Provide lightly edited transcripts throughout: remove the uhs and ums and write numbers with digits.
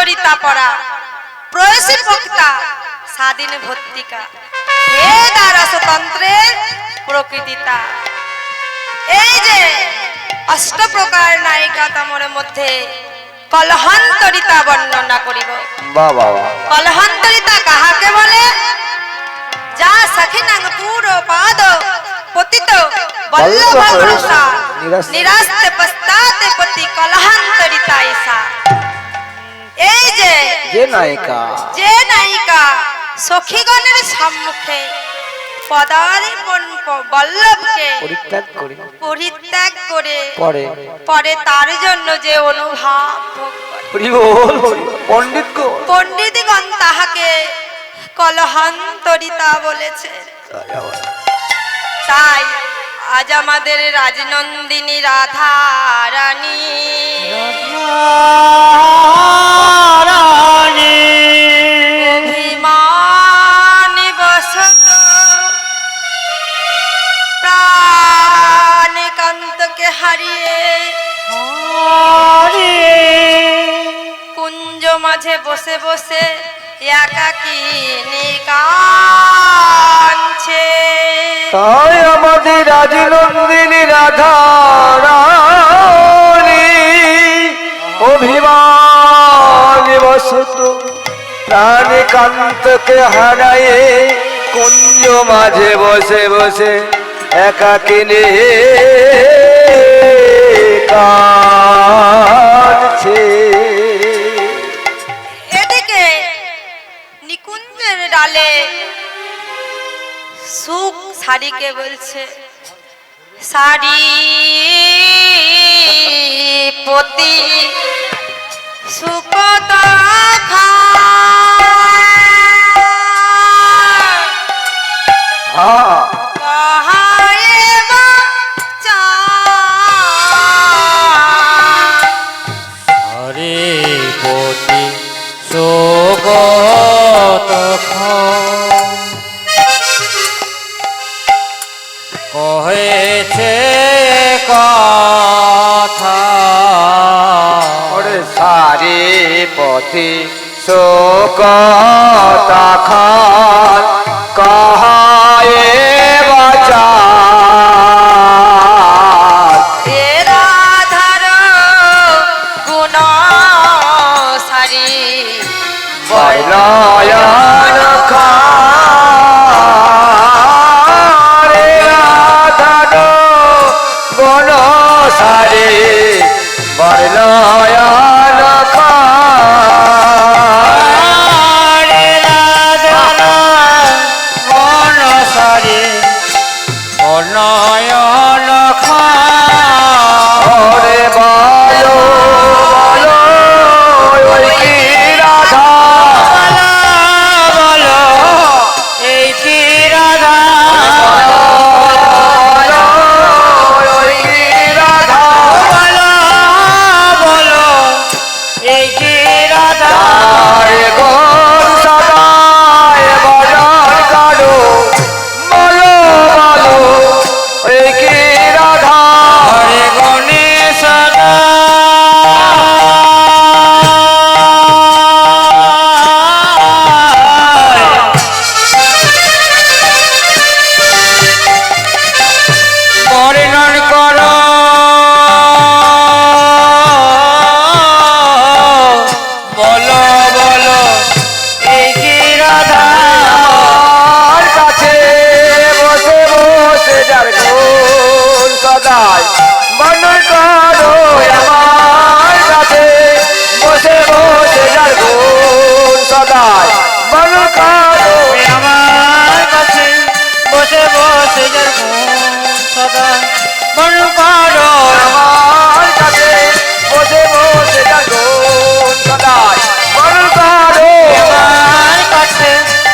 কলহান্তরিতা পরা প্রয়সী বক্তা স্বাধীন ভর্তিকা হে দারসতন্ত্রের প্রকৃতিতা। এই যে অষ্ট প্রকার নায়িকা তোমার মধ্যে কলহান্তরিতা বর্ণনা করিব। কলহান্তরিতা কাহাকে বলে? যা সখিনাং পুর পাদ পতিত বল্লভ ভরসা নিরাস্তে পস্তাতে পতি কলহান্তরিতা ঈশা। এই যে নায়িকা সখীগণের সম্মুখে পদার্পণ বল্লভকে পরিত্যাগ করে পরে তার জন্য যে অনুভব পণ্ডিতগণ তাহাকে কলহান্তরিতা বলেছে। তাই আজ আমাদের রাজনন্দিনী রাধা রানী অভিমানী বসত প্রাণকান্তকে হারিয়ে কুঞ্জ মাঝে বসে বসে একাকিনী কাঁদছে। তাই আমাদের রাজনন্দিনী রাধা রানী অভিমানী বসত প্রাণকান্তকে হারায়ে কুঞ্জ মাঝে বসে বসে একাকিনী কাঁদছে। এদিকে নিকুঞ্জের ডালে সুখ শাড়িকে বলছে, শাড়ি পতি সুকত কহেছে কথা সারি পথি শোকতা খান কহায়ে বাচা রাধার গুণ সারি বৈলয়ন খান রাধার গুণ সারি বৈলয়ন খান রাধার গুণ সারি বৈলয়ন খান রে বালো বালো ওই কি রাধা বলো এই কি রাধা বলো ওই কি রাধা বলো এই কি রাধা রে গোল সদায় বজন কালো বলো বলো এই কি রাধা রে গণেশ বর্ণন করো বলো বলো এই কি রাধা আমার কাছে বসে বসে যার গুণ সদাই বর্ণন করো আমার কাছে বসে বসে যার গুণ সদাই বর্ণন করো আমার কাছে বসে বসে যার গুণ সদাই বর্ণন করো আমার কাছে বসে বসে যার গুণ সদাই বর্ণন করো আমার কাছে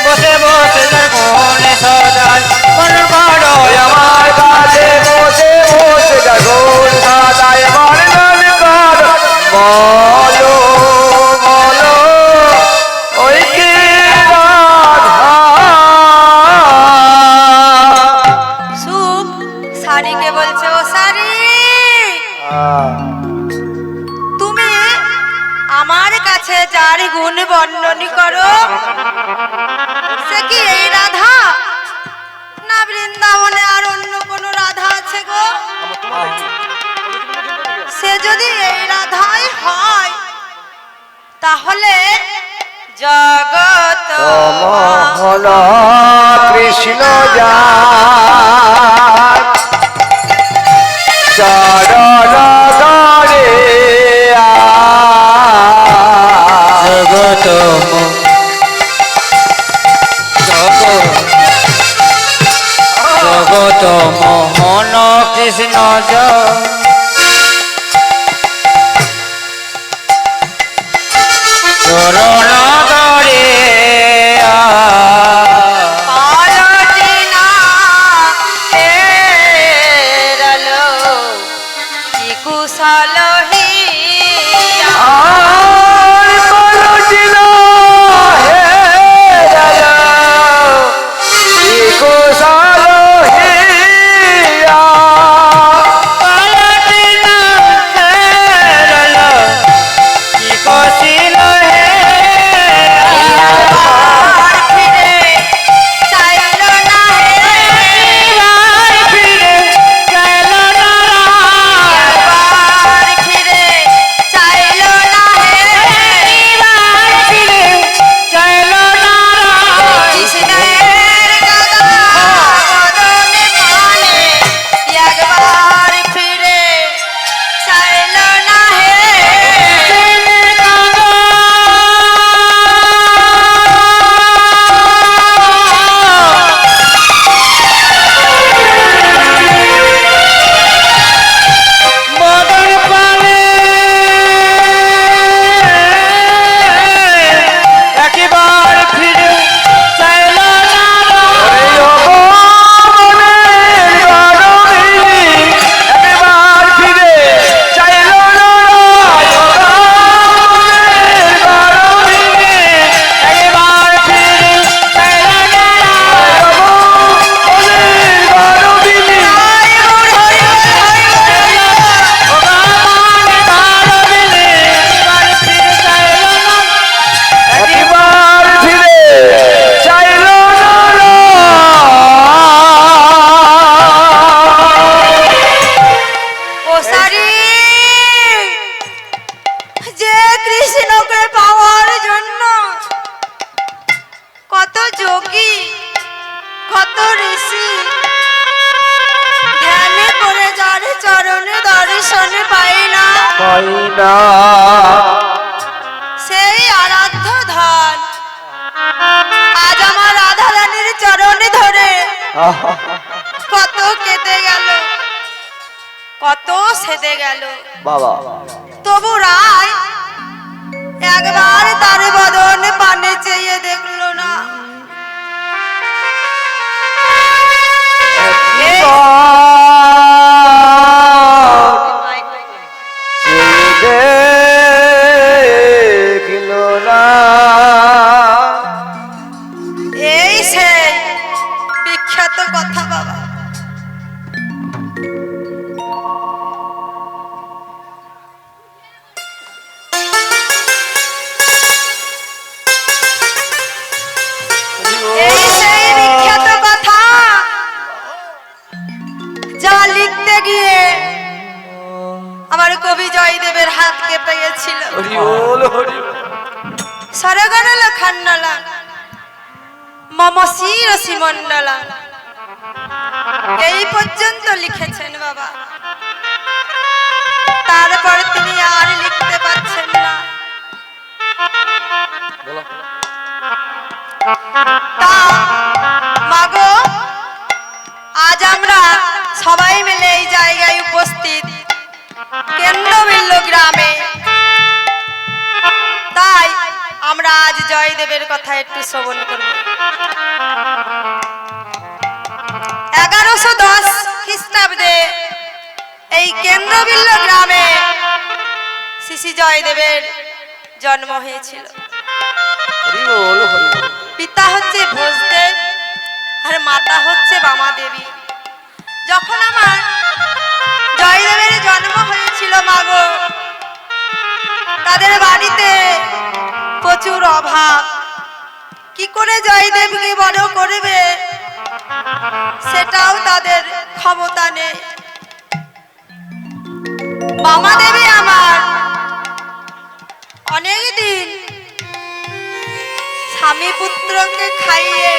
বসে বসে যার গুণ সদাই বর্ণন করো আমার কাছে বসে বসে যার গুণ সদাই বর্ণন করো বলো বলো ওই কি রাধা সুখ শাড়িকে বলছে, ও শাড়ি কাছে যার গুণ বর্ণন করো, সে কি এই রাধা, না বৃন্দাবনে আর অন্য কোনো রাধা আছে গো? সে যদি এই রাধাই হয়, তাহলে জগত হল কৃষ্ণ যার চরণ ধরে জগত জগত মোহন কৃষ্ণ চরণ ধরে পালটিনা হেরলো কি কুশল হিয়া। আর ফিরে চাইলো না হে, একবার ফিরে চাইলো না হে, কৃষ্ণের গাদা বদনে পানে, একবার ফিরে চাইলো না হে। একবার ফিরে চাইল না একবার ফিরে চাইল না একবার ফিরে চাইল না একবার ফিরে চাইল ও সারি, যে কৃষ্ণকে পাওয়ার জন্য কত যোগী কত ঋষি ধ্যানে করে যার চরণে দর্শন পাই না, না সেই আরাধ্য ধন আজ আমার রাধা রানীর চরণে ধরে কত কেঁদে গেল, কত সেদে গেল, বাবা তবু রায় একবার তার বদন পানে চেয়ে দেখলো না। দেখিল না এই সেই বিখ্যাত কথা বাবা। এই সেই বিখ্যাত কথা যা লিখতে গিয়ে আমার কবি জয়দেবের হাত কেঁপে গেছিল। হরি বল হরি সরগরল খন্ডলা মম শিরসি মন্ডলা, এই পর্যন্ত লিখেছেন বাবা। তারপর তিনি আর লিখতে পারছেন না। তা মাগো, আজ আমরা সবাই মিলে এই জায়গায় উপস্থিত কেন্দ্রবিল্ল গ্রামে, তাই আমরা আজ জয়দেবের কথা একটু শ্রবণ করব। 1110 খ্রিস্টাব্দে এই কেন্দ্রবিল্ল গ্রামে শ্রী জয়দেবের জন্ম হয়েছিল। হরি বল হরি বল। পিতা হচ্ছে ভোজদেব আর মাতা হচ্ছে বামা দেবী। যখন আমার জয়দেবের জন্ম হয়েছিল মাগো, তাদের বাড়িতে বন্ধুর অভাব, কি করে জয়দেবকে বড় করবে সেটাও তাদের ক্ষমতা নেই। বামা দেবী আমার অনেক দিন স্বামী পুত্রকে খাইয়ে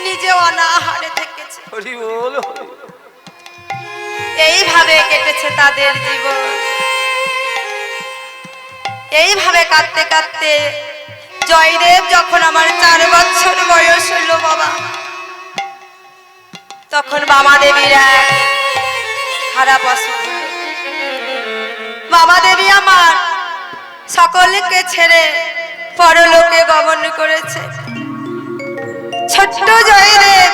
নিজে অনাহারে থেকেছে। হরি বল হরি বল। এইভাবে কেটেছে তাদের জীবন। এইভাবে কাঁদতে কাঁদতে জয়দেব যখন আমার 4 বছর বয়স হলো বাবা, তখন বামা দেবীর এক খারাপ অসুখ। বামা দেবী আমার সকলকে ছেড়ে পরলোকে গমন করেছে। ছোট্ট জয়দেব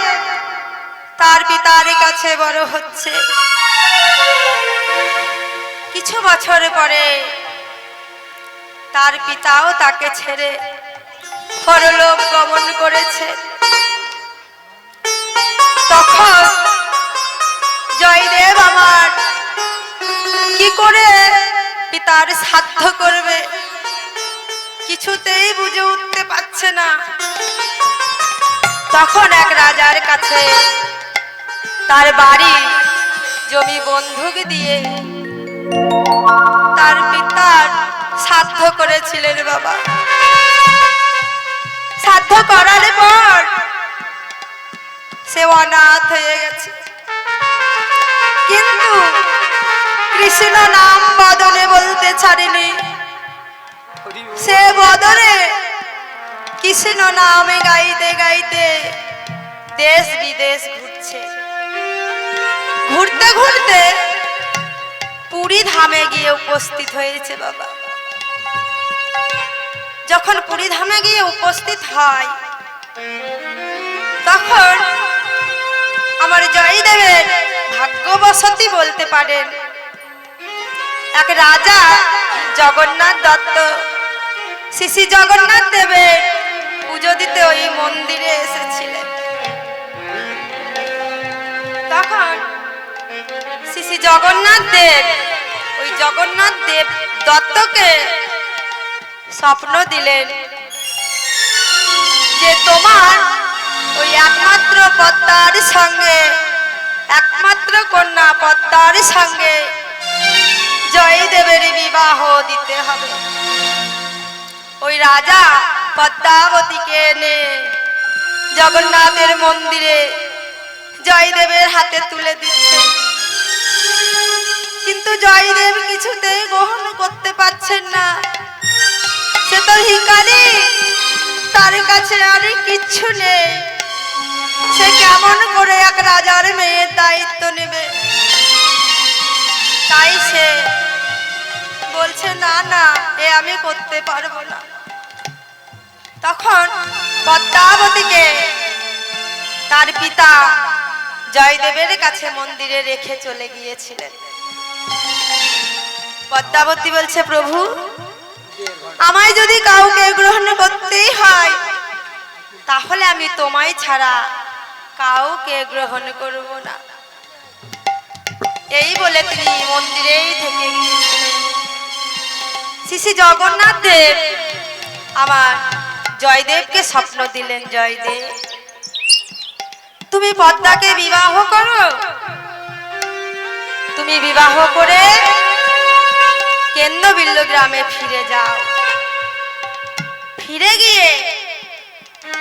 তার পিতার কাছে বড় হচ্ছে। কিছু বছর পরে তার পিতাও তাকে ছেড়ে পরলোক গমন করেছে। তখন জয়দেব আমার কি করে পিতার শ্রাদ্ধ করবে কিছুতেই বুঝে উঠতে পারছে না। তখন এক রাজার কাছে তার বাড়ি জমি বন্ধক দিয়ে তার পিতার শ্রাদ্ধ করেছিলেন বাবা। শ্রাদ্ধ করার পর সে অনাথ হয়ে গেছে, কিন্তু কৃষ্ণ নাম বদনে বলতে ছাড়েনি। সে বদনে কৃষ্ণ নামে গাইতে গাইতে দেশ বিদেশ ঘুরছে। ঘুরতে ঘুরতে পুরী ধামে গিয়ে উপস্থিত হয়েছে বাবা। যখন পুরী ধামে গিয়ে উপস্থিত হয়, তখন আমার জয়দেবের ভাগ্যবশতী বলতে পারেন, এক রাজা জগন্নাথ দত্ত শ্রী জগন্নাথ দেবের পুজো দিতে ওই মন্দিরে এসেছিলেন। তখন শ্রী জগন্নাথ দেব ওই জগন্নাথ দেব দত্তকে স্বপ্ন দিলেন যে তোমার ওই একমাত্র পদ্মার সঙ্গে, একমাত্র কন্যা পদ্মার সঙ্গে জয়দেবের বিবাহ দিতে হবে। ওই রাজা পদ্মাবতীকে এনে জগন্নাথের মন্দিরে জয়দেবের হাতে তুলে দিচ্ছে, কিন্তু জয়দেব কিছুতেই গ্রহণ করতে পারছেন না। সে তো ভিখারি, তার কাছে আর কিচ্ছু নেই। সে কেমন করে এক রাজার মেয়ের দায়িত্ব নেবে? তাই সে বলছে না না, এ আমি করতে পারবো না। তখন পদ্মাবতীকে তার পিতা জয়দেবের কাছে মন্দিরে রেখে চলে গিয়েছিলেন। পদ্মাবতী বলছে, প্রভু আমায় যদি কাউকে গ্রহণ করতেই হয় তাহলে আমি তোমায় ছাড়া কাউকে গ্রহণ করব না। এই বলে তিনি মন্দিরেই থেকে গিয়েছিলেন। শ্রী জগন্নাথ দেব আমার জয়দেবকে স্বপ্ন দিলেন, জয়দেব তুমি পদ্মাকে বিবাহ করো। তুমি বিবাহ করে কেন্দ্রবিল্ল গ্রামে ফিরে যাও। ফিরে গিয়ে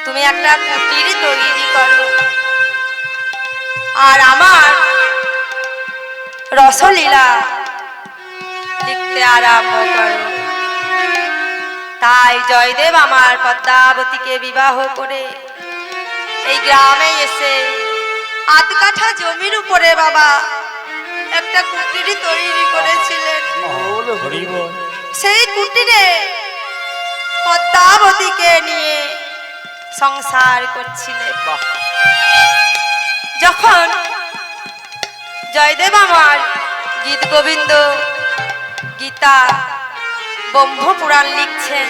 তুমি একটা কুটির তৈরি করো আর আমার রসলীলা লিখতে আরম্ভ করো। তাই জয়দেব আমার পদ্মাবতীকে বিবাহ করে এই গ্রামে এসে 8 কাঠা জমির উপরে বাবা একটা কুটির তৈরি করেছিলেন। সেই কুটিরে পদ্মাবতীকে নিয়ে সংসার করছিলেন। যখন জয়দেব আমার গীত গোবিন্দ, গীতা, ব্রহ্মপুরাণ লিখছেন,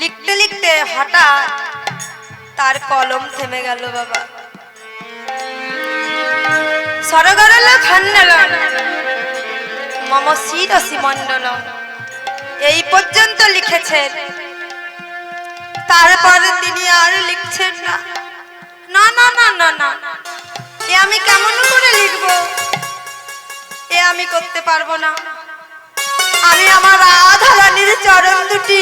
লিখতে লিখতে হঠাৎ তার কলম থেমে গেল বাবা। সরগরল খণ্ডলম মম শিরসি মণ্ডলম, এই পর্যন্ত লিখেছেন, তারপরে তিনি আর লিখছেন না। না না না না না, এ আমি কেমন করে লিখব? এ আমি করতে পারবো না। আমি আমার রাধা রানীর চরণ দুটি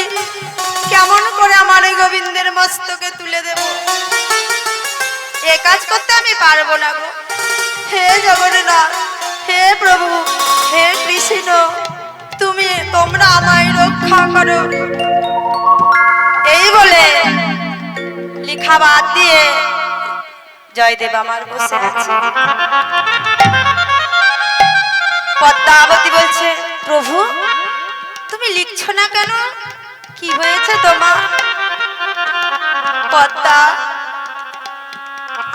কেমন করে আমার এই গোবিন্দের মস্তকে তুলে দেব? এ কাজ করতে আমি পারবো না গো। হে জগন্নাথ, হে প্রভু, হে কৃষ্ণ, তোমরা আমায় রক্ষা করো। এই বলে লেখা বাদ দিয়ে জয়দেব আমার বসে আছে। পদ্মাবতী বলছে, প্রভু তুমি লিখছো না কেন? কি হয়েছে তোমার? পদ্মা,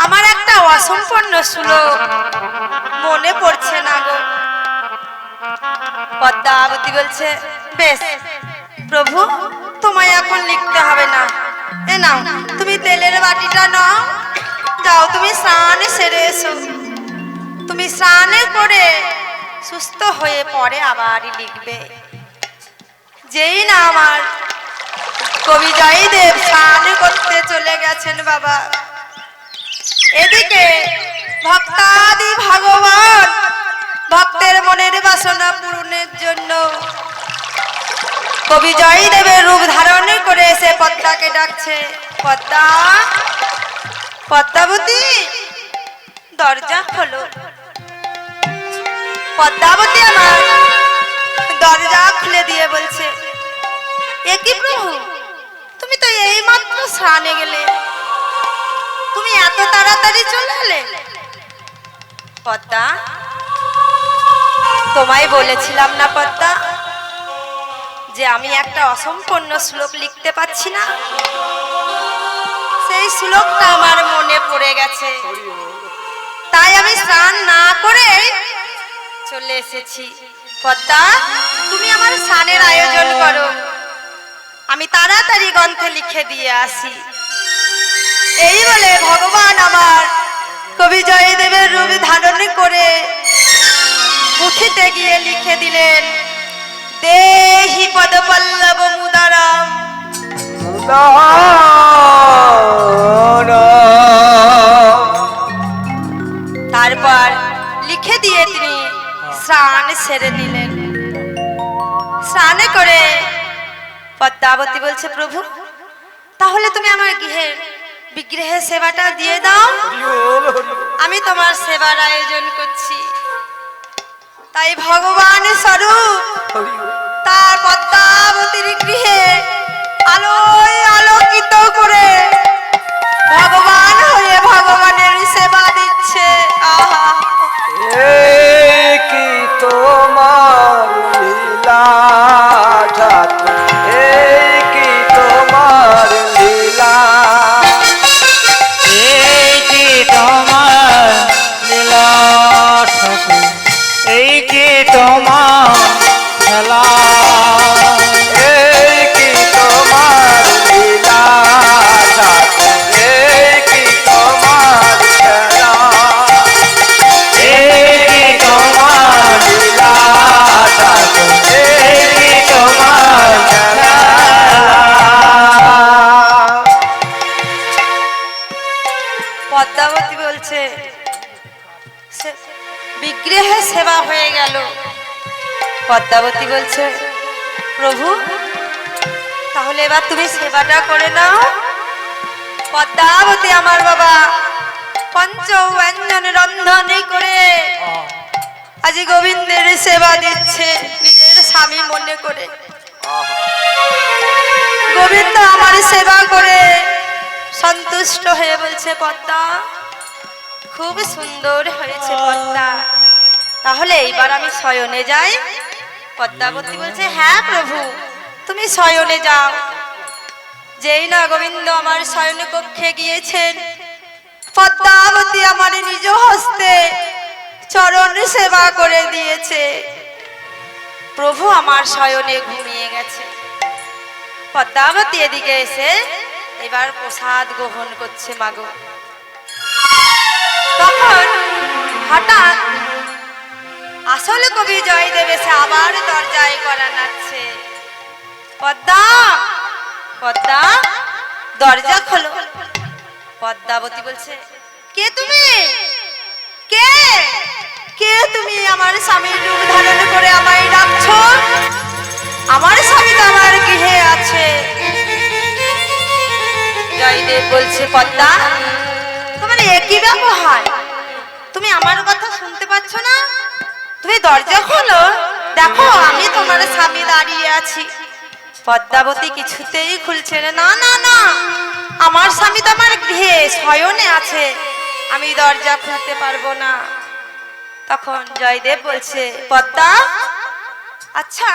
আমার একটা অসম্পূর্ণ শ্লোক মনে পড়ছে না গো। পদ্মাবতী বলছে, বেশ প্রভু, তোমায় এখন লিখতে হবে না। এ নাও, তুমি তেলের বাটিটা নাও, যাও তুমি স্নানে সেরে এসো। তুমি স্নানে করে সুস্থ হয়ে পরে আবারই লিখবে। যেই না আমার কবি জয়দেব স্নান করতে চলে গেছেন বাবা, এদিকে ভক্তাদি ভগবান ভক্তের মনের বাসনা পূরণের জন্য কবি জয়দেবের রূপ ধারণ করে এসে পদ্মাকে ডাকছে। পদ্মা, পদ্মাবতী দরজা খোলো। পদ্মাবতী আমার দরজা খুলে দিয়ে বলছে, এ কি প্রভু, তুমি তো এই মাত্র স্নানে গেলে, তুমি এত তাড়াতাড়ি চলে এলে? পদ্মা, তোমায় বলেছিলাম না পদ্মা, যে আমি একটা অসম্পূর্ণ শ্লোক লিখতে পাচ্ছি না? সেই শ্লোকটা আমার মনে পড়ে গেছে, তাই আমি স্নান না করে চলে এসেছি। পদ্মা, তুমি আমার স্নানের আয়োজন করো, আমি তাড়াতাড়ি গ্রন্থে লিখে দিয়ে আসি। এই বলে ভগবান আমার কবি জয়দেবের রূপ ধারণ করে পুঁথিতে গিয়ে লিখে দিলেন, দেহি পদপল্লব মুদারাম। তারপর লিখে দিয়ে তিনি স্নান সেরে নিলেন। স্নান করে পদ্মাবতী বলছে, প্রভু তাহলে তুমি আমার বিগ্রহের সেবাটা দিয়ে দাও, আমি তোমার সেবার আয়োজন করছি। তাই ভগবান স্বরূপ তার পদ্মাবতীর গৃহে আলোয় আলোকিত করে ভগবান হয়ে ভগবানের সেবা দিচ্ছে। আহা, কি তোমার লীলা ঠাকুর, কি তোমার লীলা, কি তোমার লীলা ঠাকুর, এই কি তোমার খেলা, কি তোমার লীলা ঠাকুর, কি তোমার খেলা, এই কি তোমার লীলা ঠাকুর, কি তোমার খেলা। পদ্মাবতী বলছে, বিগ্রহে সেবা হয়ে গেল। পদ্মাবতী বলছে, প্রভু তাহলে এবার তুমি সেবাটা করে নাও। পদ্মাবতী আমার বাবা পঞ্চ ব্যঞ্জন রন্ধন করে আজ গোবিন্দের সেবা দিচ্ছে নিজের স্বামী মনে করে। গোবিন্দ আমার সেবা করে সন্তুষ্ট হয়ে বলছে, পদ্মা খুব সুন্দর হয়েছে পদ্মা, তাহলে এইবার আমি শয়নে যাই। পদ্মাবতী বলছে, হ্যাঁ প্রভু তুমি শয়নে যাও। যেই না গোবিন্দ আমার শয়ন কক্ষে গিয়েছেন, পদ্মাবতী আমার নিজ হস্তে চরণ সেবা করে দিয়েছে। প্রভু আমার শয়নে ঘুমিয়ে গেছে। পদ্মাবতী এদিকে এসে এবার প্রসাদ গ্রহণ করছে মাগো। তখন হঠাৎ আসলে কবি জয়দেব এসে আবার দরজায় করা নাচছে। পদ্মা, পদ্মা, দরজা খোলো। পদ্মাবতী বলছে, কে তুমি? কে? কে তুমি আমার স্বামীর রূপ ধারণ করে আমায় ডাকছো? আমার স্বামী তো আমার গৃহে আছে। জয়দেব বলছে, পদ্মা, তোমার একই ব্যবহার, তুমি আমার কথা শুনতে পাচ্ছ না? তুমি দরজা খোলো, দেখো আমি তোমার স্বামী দাঁড়িয়ে আছি। পদ্মাবতী কিছুতেই খুলছে না। না না না, আমার স্বামী তো আমার গৃহে শয়নে আছে, আমি দরজা খুলতে পারবো না। তখন জয়দেব বলছে, পদ্মা, আচ্ছা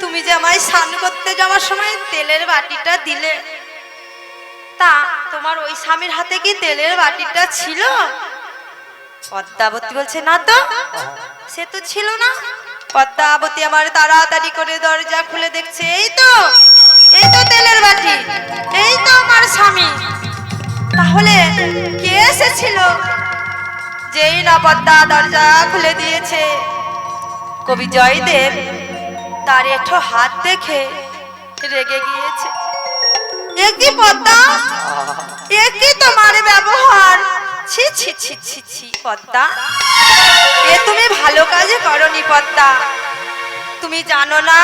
তুমি যে আমায় স্নান করতে যাওয়ার সময় তেলের বাটিটা দিলে, তা তোমার ওই স্বামীর হাতে কি তেলের বাটিটা ছিল? পদ্মাবতী বলছে, না তো, সে তো ছিল না। পদ্মাবতী আমার তাড়াতাড়ি করে দরজা খুলে দেখছে, এই তো তেলের বাটি, এই তো আমার স্বামী। তাহলে কে এসেছিল? যেই না পদ্মা দরজা খুলে দিয়েছে, কবি জয়দেব তার এঠো হাত দেখে রেগে গিয়েছে। একই পদ্মা, একই তোমার ব্যবহার, ছি ছি ছি ছি ছি পদ্মা, এ তুমি ভালো কাজে করনি পদ্মা। তুমি জানো না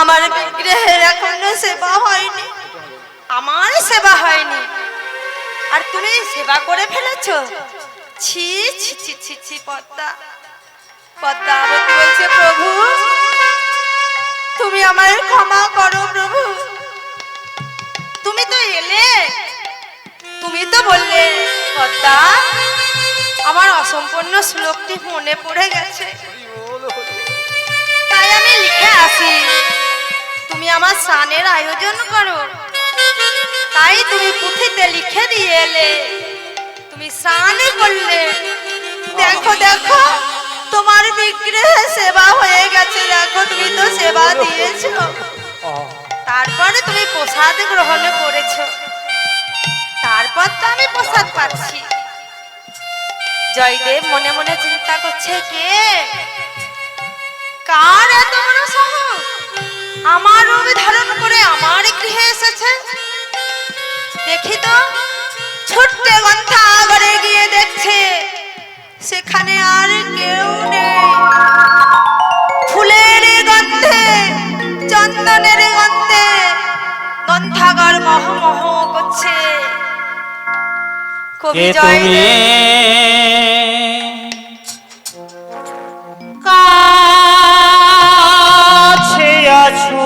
আমার বিগ্রহের এখনো সেবা হয়নি, আমার সেবা হয়নি, আর তুমি সেবা করে ফেলেছো, ছি ছি ছি ছি ছি পদ্মা। পদ্মাবতী বলছে, প্রভু তুমি আমায় ক্ষমা করো প্রভু। তুমি তো এলে, তুমি তো বললে পদ্মা, আমার অসম্পূর্ণ শ্লোকটি মনে পড়ে গেছে, তাই আমি লিখে আসি। তুমি আমার স্নানের আয়োজন করো, তাই তুমি পুঁথিতে লিখে দিয়ে এলে, তুমি স্নান করলে। দেখো দেখো তোমার বিগ্রহে সেবা হয়ে গেছে, দেখো তুমি তো সেবা দিয়েছো, তারপরে তুমি প্রসাদ গ্রহণ করেছো, তারপর তো আমি প্রসাদ পাচ্ছি। জয়দেব মনে মনে চিন্তা করছে, কে, কার এত বড় সাহস আমার রূপ ধারণ করে আমার গৃহে এসেছে? দেখি তো, ছোট্ট গ্রন্থাগারে গিয়ে দেখছে সেখানে আর কেউ নেই। ফুলের গন্ধে, চন্দনের গন্ধে গ্রন্থাগার মহমহ করছে। কবি কে তুমি জয়দেব কাছে আছো,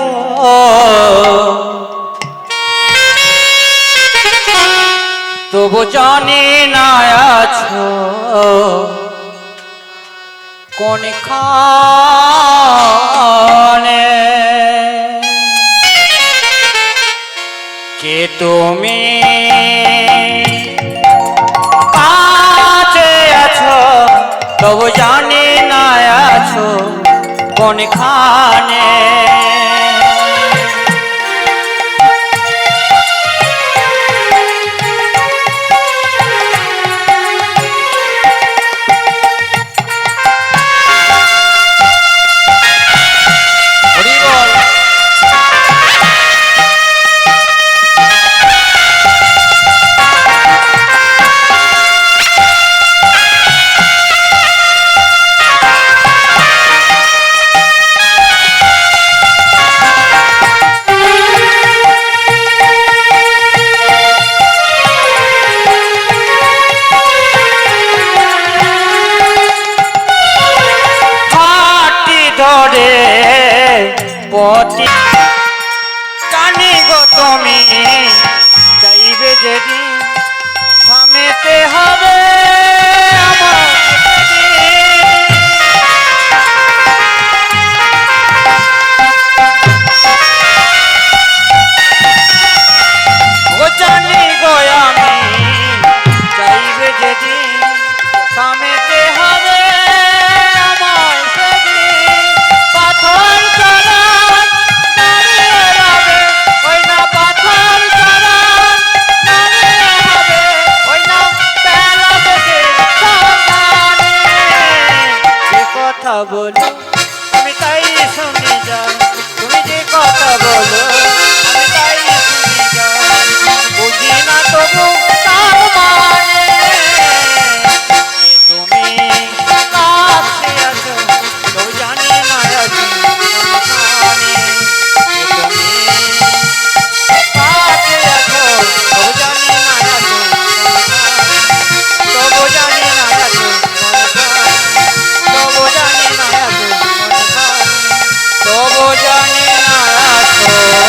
তবু জানি না আছো কোনখানে। কে তুমি কাছে আছো, তবু জানি না আছো কোনখানে। হরি বল। হাতটি ধরে পথে জানি গো তুমি চাইবে যেদিন থামেতে হবে আমার ও জানি গো আমি চাইবে যেদিন থামেতে হবে আমার সেদিন। পাথর চড়ান নারিয়ে হবে, ওই না পাথর চড়ান নারিয়ে হবে, ওই না বেলা বেজে সন্ধানে। যে কথা বলি আমি তাই শুনে যাই, তুমি যে কথা ও